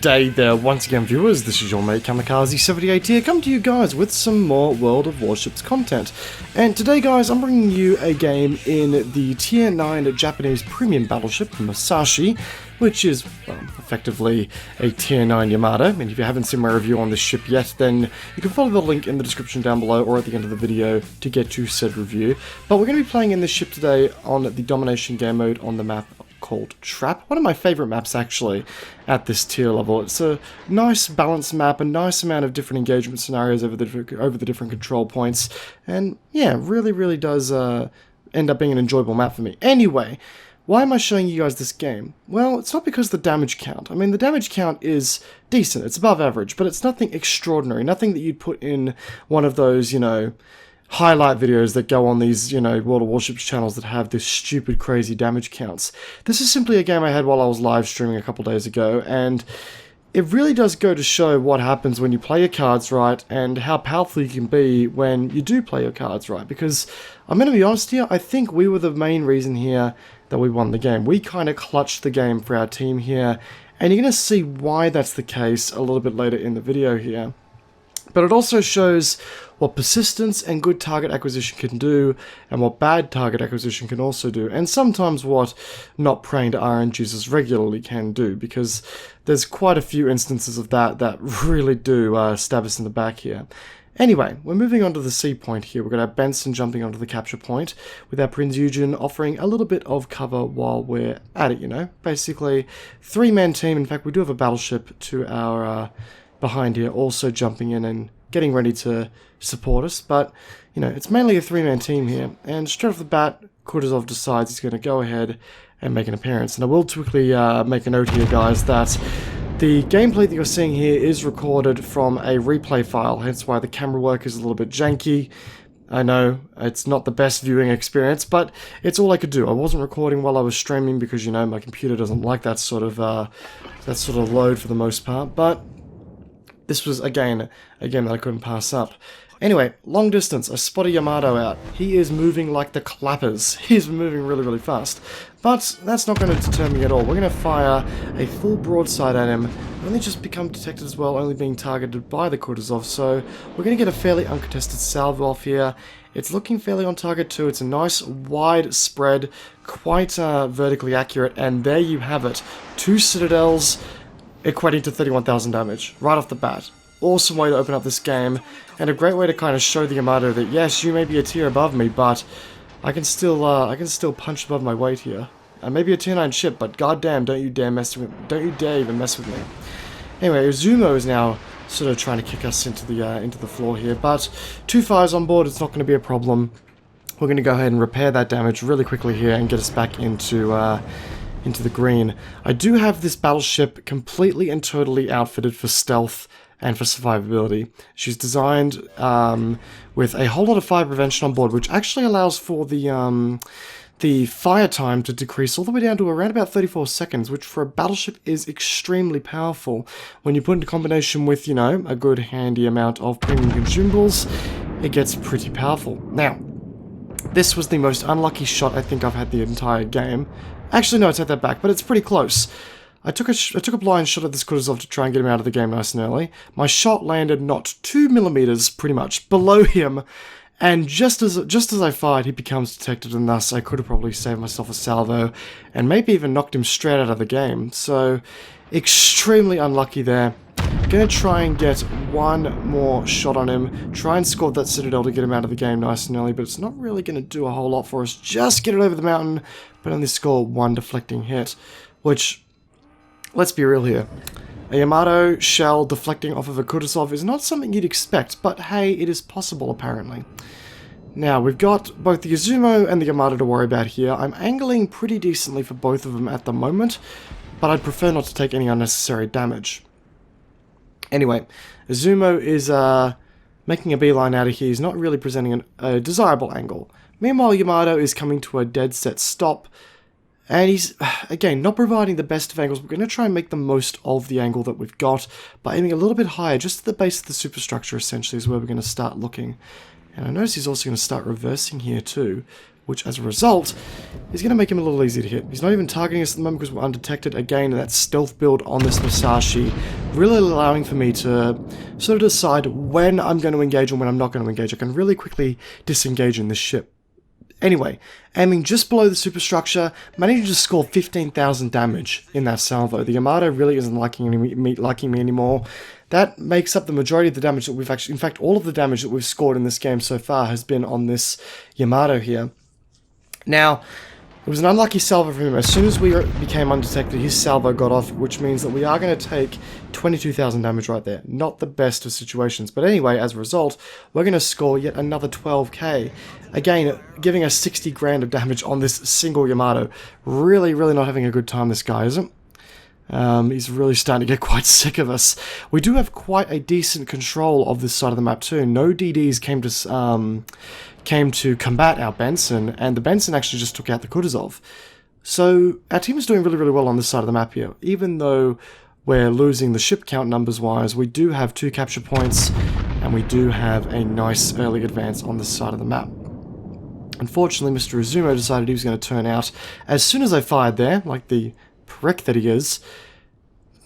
G'day there once again viewers, this is your mate Kamikaze78 here, come to you guys with some more World of Warships content. And today guys, I'm bringing you a game in the Tier 9 Japanese premium battleship, Musashi, which is, well, effectively a Tier 9 Yamato. And if you haven't seen my review on this ship yet, then you can follow the link in the description down below or at the end of the video to get to said review. But we're going to be playing in this ship today on the domination game mode on the map called Trap. One of my favourite maps actually at this tier level. It's a nice balanced map, a nice amount of different engagement scenarios over the different control points, and yeah, really does end up being an enjoyable map for me. Anyway, why am I showing you guys this game? Well, it's not because of the damage count. I mean, the damage count is decent, it's above average, but it's nothing extraordinary, nothing that you'd put in one of those, you know, highlight videos that go on these, you know, World of Warships channels that have this stupid, crazy damage counts. This is simply a game I had while I was live streaming a couple days ago, and it really does go to show what happens when you play your cards right, and how powerful you can be when you do play your cards right. Because, I'm going to be honest here, I think we were the main reason here that we won the game. We kind of clutched the game for our team here, and you're going to see why that's the case a little bit later in the video here. But it also shows what persistence and good target acquisition can do, and what bad target acquisition can also do, and sometimes what not praying to RNGs as regularly can do, because there's quite a few instances of that really do stab us in the back here. Anyway, we're moving on to the C point here. We're going to have Benson jumping onto the capture point, with our Prince Eugen offering a little bit of cover while we're at it, you know. Basically, three-man team. In fact, we do have a battleship to our behind here, also jumping in and getting ready to support us, but, you know, it's mainly a three-man team here, and straight off the bat, Kutuzov decides he's going to go ahead and make an appearance. And I will quickly make a note here, guys, that the gameplay that you're seeing here is recorded from a replay file, hence why the camera work is a little bit janky. I know, it's not the best viewing experience, but it's all I could do. I wasn't recording while I was streaming because, you know, my computer doesn't like that sort of load for the most part, but this was, again, a game that I couldn't pass up. Anyway, long distance, I spot a Yamato out. He is moving like the clappers. He's moving really fast. But that's not going to deter me at all. We're going to fire a full broadside at him. Only just become detected as well, only being targeted by the Kutuzov. So we're going to get a fairly uncontested salvo off here. It's looking fairly on target too. It's a nice wide spread, quite vertically accurate. And there you have it. 2 citadels equating to 31,000 damage right off the bat. Awesome way to open up this game, and a great way to kind of show the Yamato that yes, you may be a tier above me, but I can still punch above my weight here. Maybe a tier 9 ship, but goddamn, don't you dare even mess with me. Anyway, Uzumo is now sort of trying to kick us into the floor here, but 2 fires on board, it's not going to be a problem. We're going to go ahead and repair that damage really quickly here and get us back into the green. I do have this battleship completely and totally outfitted for stealth and for survivability. She's designed with a whole lot of fire prevention on board, which actually allows for the fire time to decrease all the way down to around about 34 seconds, which for a battleship is extremely powerful. When you put into combination with, you know, a good handy amount of premium consumables, it gets pretty powerful. Now, this was the most unlucky shot I think I've had the entire game. Actually, no, I take that back, but it's pretty close. I took a blind shot at this Kutuzov to try and get him out of the game nice and early. My shot landed not 2 millimeters, pretty much, below him, and just as I fired, he becomes detected, and thus I could have probably saved myself a salvo, and maybe even knocked him straight out of the game. So, extremely unlucky there. Gonna try and get one more shot on him, try and score that citadel to get him out of the game nice and early, but it's not really gonna do a whole lot for us. Just get it over the mountain, but only score 1 deflecting hit, which, let's be real here, a Yamato shell deflecting off of a Kutuzov is not something you'd expect, but hey, it is possible apparently. Now, we've got both the Izumo and the Yamato to worry about here. I'm angling pretty decently for both of them at the moment, but I'd prefer not to take any unnecessary damage. Anyway, Izumo is making a beeline out of here. He's not really presenting a desirable angle. Meanwhile, Yamato is coming to a dead set stop, and he's, again, not providing the best of angles. We're going to try and make the most of the angle that we've got by aiming a little bit higher, just at the base of the superstructure, essentially, is where we're going to start looking. And I notice he's also going to start reversing here, too, which as a result is going to make him a little easier to hit. He's not even targeting us at the moment because we're undetected. Again, that stealth build on this Musashi really allowing for me to sort of decide when I'm going to engage and when I'm not going to engage. I can really quickly disengage in this ship. Anyway, aiming just below the superstructure, managing to score 15,000 damage in that salvo. The Yamato really isn't liking me anymore. That makes up the majority of the damage that we've actually... In fact, all of the damage that we've scored in this game so far has been on this Yamato here. Now, it was an unlucky salvo for him. As soon as we became undetected, his salvo got off, which means that we are going to take 22,000 damage right there. Not the best of situations. But anyway, as a result, we're going to score yet another 12k. Again, giving us 60 grand of damage on this single Yamato. Really, really not having a good time, this guy, isn't? He's really starting to get quite sick of us. We do have quite a decent control of this side of the map too. No DDs came to combat our Benson, and the Benson actually just took out the Kutuzov. So our team is doing really, really well on this side of the map here. Even though we're losing the ship count numbers-wise, we do have 2 capture points, and we do have a nice early advance on this side of the map. Unfortunately, Mr. Izumo decided he was going to turn out as soon as I fired there, like the prick that he is.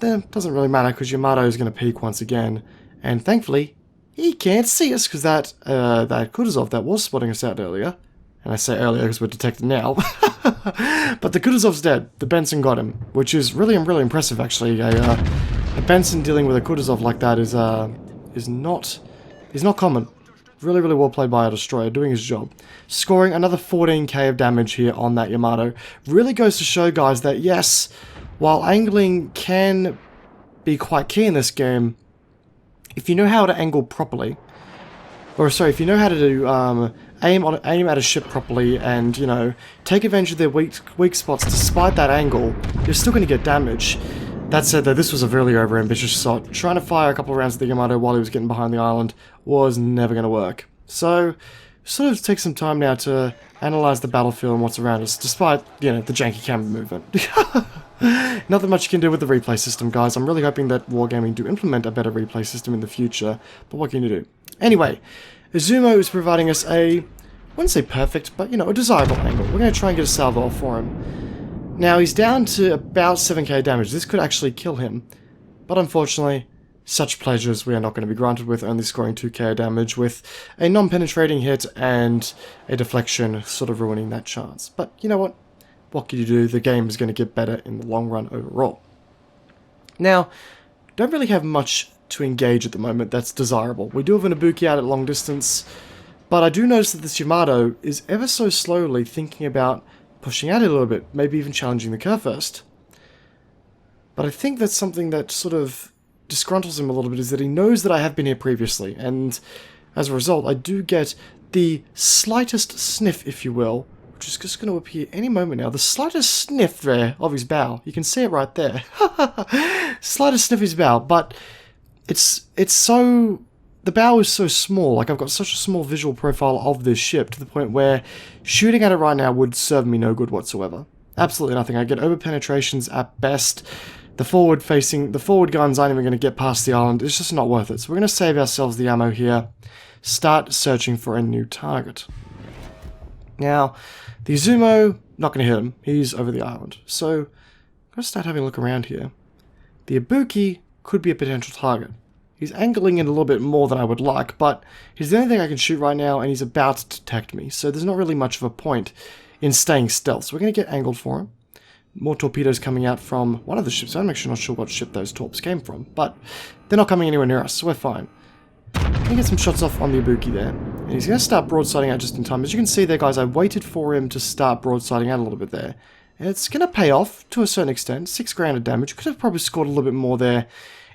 Then doesn't really matter because Yamato is going to peak once again, and thankfully he can't see us because that Kutuzov that was spotting us out earlier, and I say earlier because we're detected now, but the Kutuzov's dead. The Benson got him, which is really impressive actually. A Benson dealing with a Kutuzov like that is not common. Really, really well played by our destroyer, doing his job. Scoring another 14k of damage here on that Yamato. Really goes to show, guys, that yes, while angling can be quite key in this game, if you know how to angle properly, or sorry, if you know how to do aim at a ship properly and, you know, take advantage of their weak spots despite that angle, you're still going to get damage. That said, though, this was a really overambitious shot. Trying to fire a couple of rounds at the Yamato while he was getting behind the island was never going to work. So, sort of take some time now to analyze the battlefield and what's around us, despite, you know, the janky camera movement. Nothing much you can do with the replay system, guys. I'm really hoping that Wargaming do implement a better replay system in the future, but what can you do? Anyway, Izumo is providing us a, I wouldn't say perfect, but, you know, a desirable angle. We're going to try and get a salvo off for him. Now, he's down to about 7k damage. This could actually kill him. But unfortunately, such pleasures we are not going to be granted with, only scoring 2k damage with a non-penetrating hit and a deflection sort of ruining that chance. But you know what? What can you do? The game is going to get better in the long run overall. Now, don't really have much to engage at the moment that's desirable. We do have an Ibuki out at long distance, but I do notice that this Yamato is ever so slowly thinking about pushing out a little bit, maybe even challenging the curve first. But I think that's something that sort of disgruntles him a little bit, is that he knows that I have been here previously, and as a result I do get the slightest sniff, if you will, which is just going to appear any moment now. The slightest sniff there of his bow. You can see it right there. Slightest sniff of his bow, but it's so... The bow is so small, like I've got such a small visual profile of this ship to the point where shooting at it right now would serve me no good whatsoever. Absolutely nothing. I get over penetrations at best. The forward guns aren't even going to get past the island. It's just not worth it. So we're going to save ourselves the ammo here. Start searching for a new target. Now, the Izumo, not going to hit him. He's over the island. So, I'm going to start having a look around here. The Ibuki could be a potential target. He's angling in a little bit more than I would like, but he's the only thing I can shoot right now, and he's about to detect me, so there's not really much of a point in staying stealth. So we're going to get angled for him. More torpedoes coming out from one of the ships. I'm actually not sure what ship those torps came from, but they're not coming anywhere near us, so we're fine. Going to get some shots off on the Ibuki there, and he's going to start broadsiding out just in time. As you can see there, guys, I waited for him to start broadsiding out a little bit there, and it's going to pay off to a certain extent. 6 grand of damage. Could have probably scored a little bit more there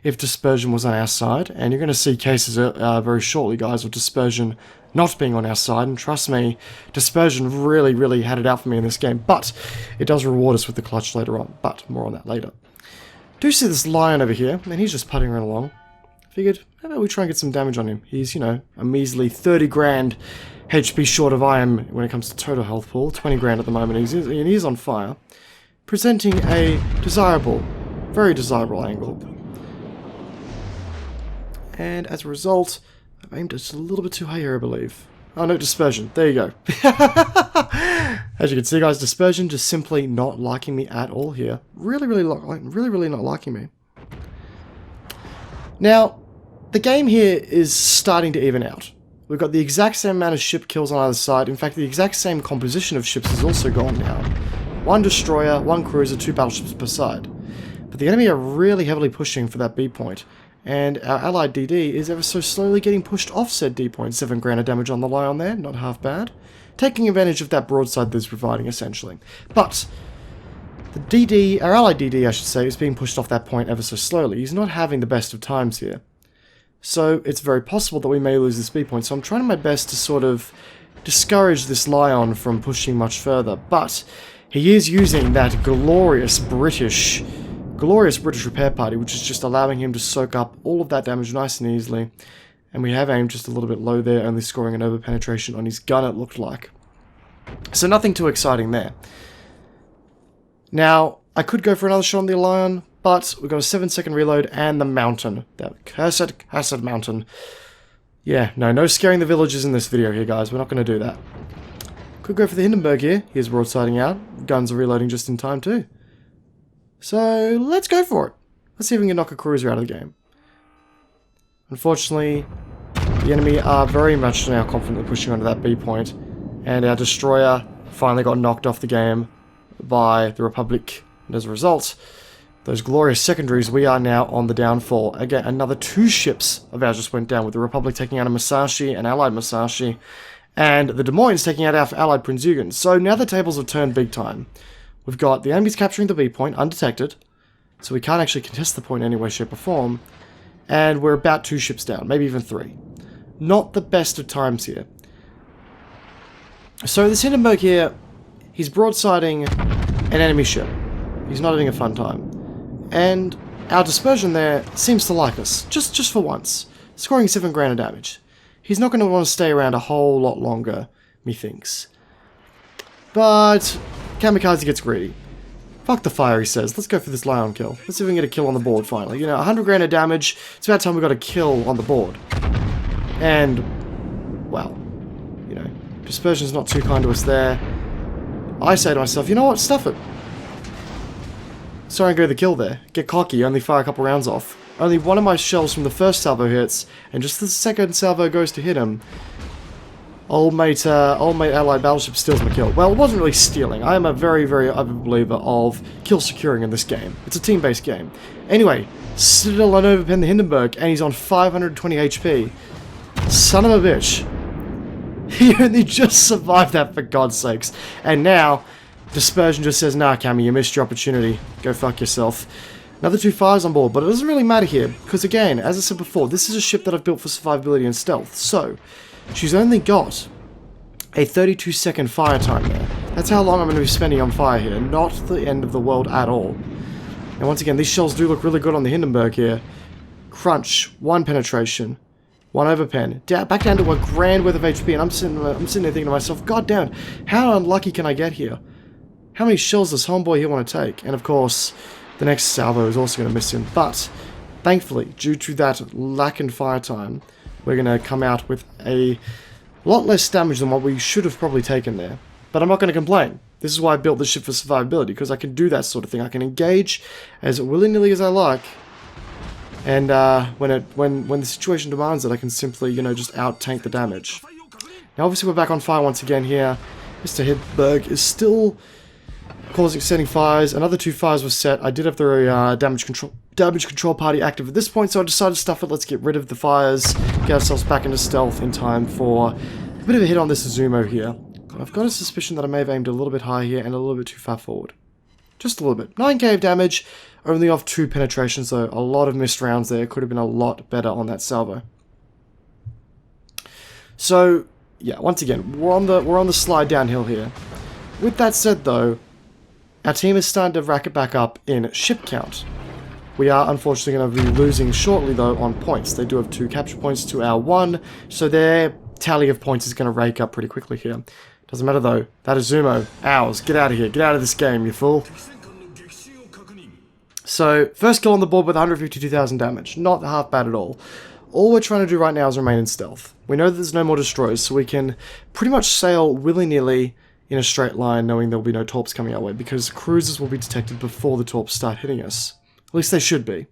if dispersion was on our side, and you're going to see cases very shortly, guys, of dispersion not being on our side, and trust me, dispersion really had it out for me in this game, but it does reward us with the clutch later on, but more on that later. Do see this lion over here, and he's just putting right along. Figured, how about we try and get some damage on him? He's, you know, a measly 30 grand HP short of I am when it comes to total health pool, 20 grand at the moment, and he's on fire, presenting a desirable, very desirable angle. And as a result, I've aimed just a little bit too high here, I believe. Oh no, dispersion. There you go. As you can see, guys, dispersion just simply not liking me at all here. Really not liking me. Now, the game here is starting to even out. We've got the exact same amount of ship kills on either side. In fact, the exact same composition of ships is also gone now. 1 destroyer, 1 cruiser, 2 battleships per side. But the enemy are really heavily pushing for that B point. And our allied DD is ever so slowly getting pushed off said D point. 7 grand of damage on the Lion there, not half bad. Taking advantage of that broadside that's providing, essentially. But the DD, our allied DD I should say, is being pushed off that point ever so slowly. He's not having the best of times here. So it's very possible that we may lose this B point. So I'm trying my best to sort of discourage this Lion from pushing much further. But he is using that glorious British repair party, which is just allowing him to soak up all of that damage nice and easily. And we have aimed just a little bit low there, only scoring an over penetration on his gun, it looked like. So nothing too exciting there. Now, I could go for another shot on the Lion, but we've got a 7-second reload and the mountain. That cursed mountain. Yeah, no scaring the villagers in this video here, guys. We're not going to do that. Could go for the Hindenburg here. Here's broadsiding out. Guns are reloading just in time too. So, let's go for it. Let's see if we can knock a cruiser out of the game. Unfortunately, the enemy are very much now confidently pushing onto that B point, and our destroyer finally got knocked off the game by the Republic, and as a result, those glorious secondaries, we are now on the downfall. Again, another 2 ships of ours just went down, with the Republic taking out a Musashi, an allied Musashi, and the Des Moines taking out our allied Prinz Eugen. So now the tables have turned big time. We've got the enemies capturing the B point, undetected, so we can't actually contest the point in any way, shape, or form, and we're about 2 ships down, maybe even 3. Not the best of times here. So this Hindenburg here, he's broadsiding an enemy ship. He's not having a fun time. And our dispersion there seems to like us, just for once, scoring 7 grand of damage. He's not going to want to stay around a whole lot longer, methinks. But Kamikaze gets greedy. Fuck the fire, he says. Let's go for this Lion kill. Let's see if we can get a kill on the board finally. You know, 100 grand of damage. It's about time we got a kill on the board. And, well, you know, dispersion's not too kind to us there. I say to myself, you know what? Stuff it. Sorry, I go the kill there. Get cocky, only fire a couple rounds off. Only one of my shells from the first salvo hits, and just the second salvo goes to hit him. Old mate allied battleship steals my kill. Well, it wasn't really stealing. I am a very avid believer of kill securing in this game. It's a team-based game. Anyway, still on overpen the Hindenburg, and he's on 520 HP. Son of a bitch. He only just survived that, for God's sakes. And now, dispersion just says, nah, Cammy, you missed your opportunity. Go fuck yourself. Another 2 fires on board, but it doesn't really matter here, because again, as I said before, this is a ship that I've built for survivability and stealth, so she's only got a 32-second fire time there. That's how long I'm going to be spending on fire here, not the end of the world at all. And once again, these shells do look really good on the Hindenburg here. Crunch, 1 penetration, 1 overpen, back down to a grand worth of HP, and I'm sitting there thinking to myself, God damn, how unlucky can I get here? How many shells does homeboy here want to take? And of course, the next salvo is also going to miss him, but thankfully, due to that lack in fire time, we're going to come out with a lot less damage than what we should have probably taken there. But I'm not going to complain. This is why I built this ship for survivability, because I can do that sort of thing. I can engage as willy-nilly as I like, and when the situation demands it, I can simply, you know, just out-tank the damage. Now, obviously, we're back on fire once again here. Mr. Hindenburg is still setting fires. Another 2 fires were set. I did have the damage control party active at this point, so I decided to stuff it. Let's get rid of the fires, get ourselves back into stealth in time for a bit of a hit on this Zumo here. I've got a suspicion that I may have aimed a little bit high here and a little bit too far forward. Just a little bit. 9k of damage, only off 2 penetrations though. A lot of missed rounds there. Could have been a lot better on that salvo. So, yeah, once again, we're on the slide downhill here. With that said though, our team is starting to rack it back up in ship count. We are unfortunately going to be losing shortly though on points. They do have 2 capture points to our 1, so their tally of points is going to rake up pretty quickly here. Doesn't matter though. That is Zumo. Ours. Get out of here. Get out of this game, you fool. So, first kill on the board with 152,000 damage. Not half bad at all. All we're trying to do right now is remain in stealth. We know that there's no more destroyers, so we can pretty much sail willy-nilly in a straight line, knowing there'll be no torps coming our way, because cruisers will be detected before the torps start hitting us. At least they should be.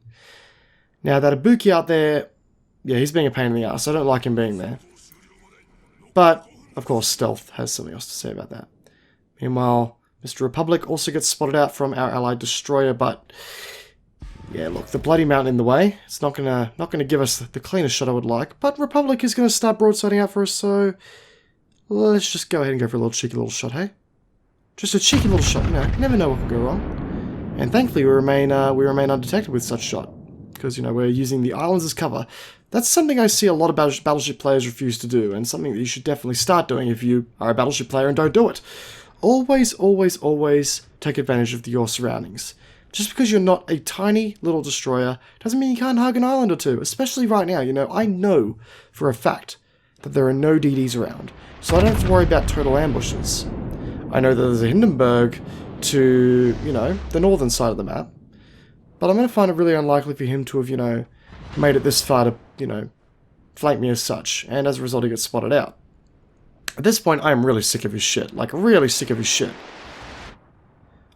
Now, that Ibuki out there, yeah, he's being a pain in the ass. I don't like him being there. But, of course, stealth has something else to say about that. Meanwhile, Mr. Republic also gets spotted out from our allied destroyer, but yeah, look, the bloody mountain in the way. It's not gonna give us the cleanest shot I would like, but Republic is gonna start broadsiding out for us, so let's just go ahead and go for a little cheeky little shot, hey? Just a cheeky little shot, you know, you never know what could go wrong. And thankfully we remain undetected with such shot, because, you know, we're using the islands as cover. That's something I see a lot of Battleship players refuse to do, and something that you should definitely start doing if you are a Battleship player and don't do it. Always, always, always take advantage of your surroundings. Just because you're not a tiny little destroyer doesn't mean you can't hug an island or two, especially right now. You know, I know for a fact that there are no DDs around, so I don't have to worry about total ambushes. I know that there's a Hindenburg to, you know, the northern side of the map, but I'm going to find it really unlikely for him to have, you know, made it this far to, you know, flank me as such, and as a result he gets spotted out. At this point, I am really sick of his shit. Like, really sick of his shit.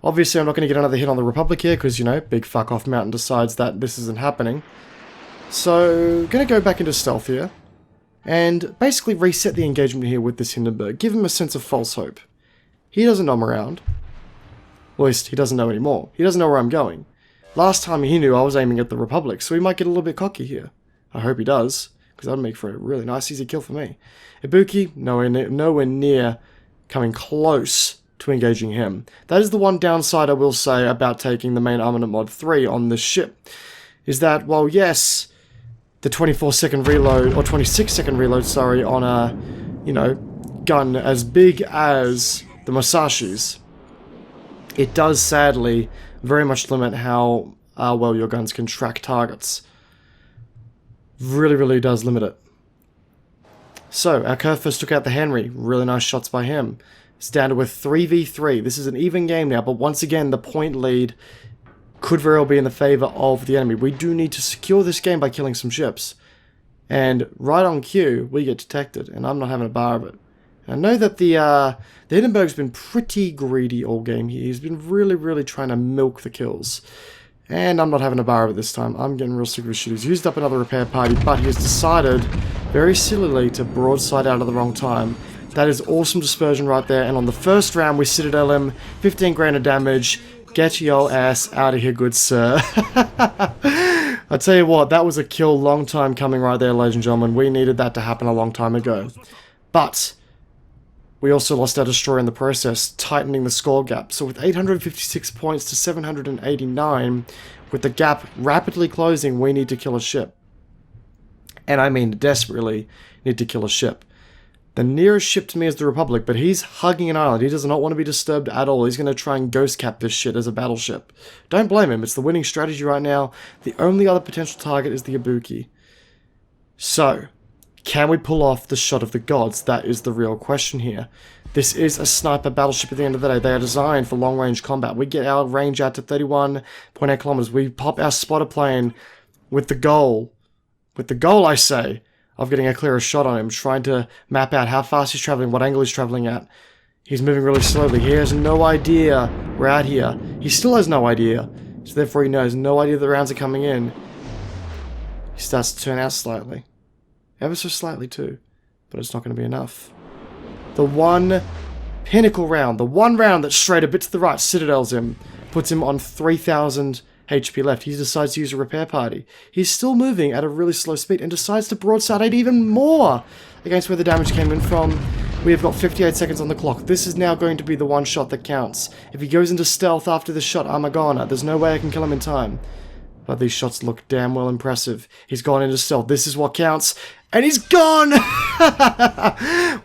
Obviously, I'm not going to get another hit on the Republic here, because, you know, big fuck-off mountain decides that this isn't happening. So, going to go back into stealth here, and basically reset the engagement here with this Hindenburg. Give him a sense of false hope. He doesn't know I'm around. At least, he doesn't know anymore. He doesn't know where I'm going. Last time he knew I was aiming at the Republic, so he might get a little bit cocky here. I hope he does, because that would make for a really nice, easy kill for me. Ibuki, nowhere near coming close to engaging him. That is the one downside I will say about taking the main Armament Mod 3 on this ship, is that, well, yes, the 24-second reload, or 26-second reload, sorry, on a, you know, gun as big as the Musashi's, it does sadly very much limit how well your guns can track targets. Really, really does limit it. So, our curve first took out the Henry. Really nice shots by him. It's down to a 3v3. This is an even game now, but once again, the point lead could very well be in the favor of the enemy. We do need to secure this game by killing some ships. And right on cue, we get detected, and I'm not having a bar of it. And I know that the Hindenburg's been pretty greedy all game here. He's been really, really trying to milk the kills. And I'm not having a bar of it this time. I'm getting real sick of his shit. He's used up another repair party, but he has decided, very sillily, to broadside out at the wrong time. That is awesome dispersion right there. And on the first round, we Citadel him, 15 grand of damage. Get your ass out of here, good sir. I tell you what, that was a kill long time coming right there, ladies and gentlemen. We needed that to happen a long time ago. But we also lost our destroyer in the process, tightening the score gap. So with 856 points to 789, with the gap rapidly closing, we need to kill a ship. And I mean desperately need to kill a ship. The nearest ship to me is the Republic, but he's hugging an island. He does not want to be disturbed at all. He's going to try and ghost cap this shit as a battleship. Don't blame him. It's the winning strategy right now. The only other potential target is the Ibuki. So, can we pull off the shot of the gods? That is the real question here. This is a sniper battleship at the end of the day. They are designed for long-range combat. We get our range out to 31.8 kilometers. We pop our spotter plane with the goal, I say, of getting a clearer shot on him, trying to map out how fast he's traveling, what angle he's traveling at. He's moving really slowly. He has no idea we're out here. He still has no idea, so therefore he knows no idea the rounds are coming in. He starts to turn out slightly. Ever so slightly too, but it's not going to be enough. The one pinnacle round, the one round that straight a bit to the right citadels him, puts him on 3,000 HP left. He decides to use a repair party. He's still moving at a really slow speed and decides to broadside out even more against where the damage came in from. We have got 58 seconds on the clock. This is now going to be the one shot that counts. If he goes into stealth after this shot, I'm a goner. There's no way I can kill him in time. But these shots look damn well impressive. He's gone into stealth. This is what counts. And he's gone!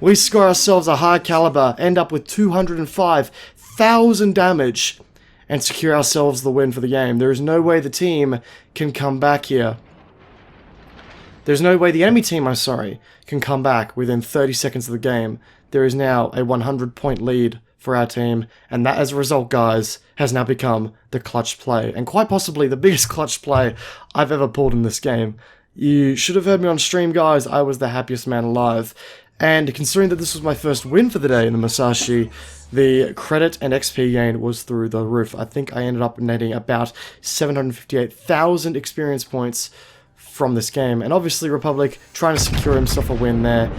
We score ourselves a high caliber, end up with 205,000 damage, and secure ourselves the win for the game. There is no way the team can come back here. There's no way the enemy team, can come back within 30 seconds of the game. There is now a 100-point lead for our team, and that, as a result, guys, has now become the clutch play, and quite possibly the biggest clutch play I've ever pulled in this game. You should have heard me on stream, guys. I was the happiest man alive. And considering that this was my first win for the day in the Musashi, the credit and XP gain was through the roof. I think I ended up netting about 758,000 experience points from this game. And obviously Republic trying to secure himself a win there.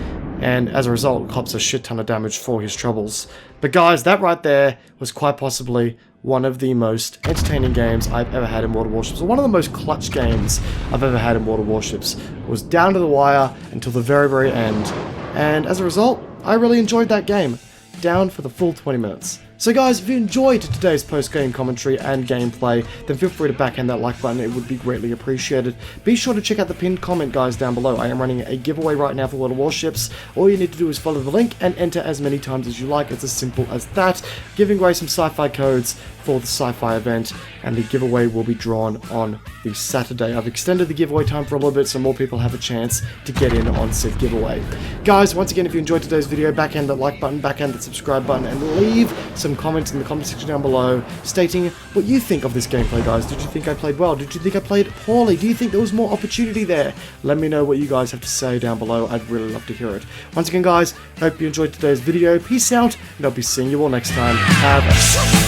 And as a result, cops a shit ton of damage for his troubles. But guys, that right there was quite possibly one of the most entertaining games I've ever had in World of Warships. One of the most clutch games I've ever had in World of Warships. It was down to the wire until the very, very end. And as a result, I really enjoyed that game. Down for the full 20 minutes. So guys, if you enjoyed today's post-game commentary and gameplay, then feel free to backhand that like button, it would be greatly appreciated. Be sure to check out the pinned comment, guys, down below. I am running a giveaway right now for World of Warships. All you need to do is follow the link and enter as many times as you like. It's as simple as that. Giving away some sci-fi codes for the sci-fi event, and the giveaway will be drawn on the Saturday. I've extended the giveaway time for a little bit so more people have a chance to get in on said giveaway. Guys, once again, if you enjoyed today's video, backhand that like button, backhand that subscribe button, and leave some comments in the comment section down below stating what you think of this gameplay, guys. Did you think I played well? Did you think I played poorly? Do you think there was more opportunity there? Let me know what you guys have to say down below. I'd really love to hear it. Once again, guys, hope you enjoyed today's video. Peace out, and I'll be seeing you all next time. Have a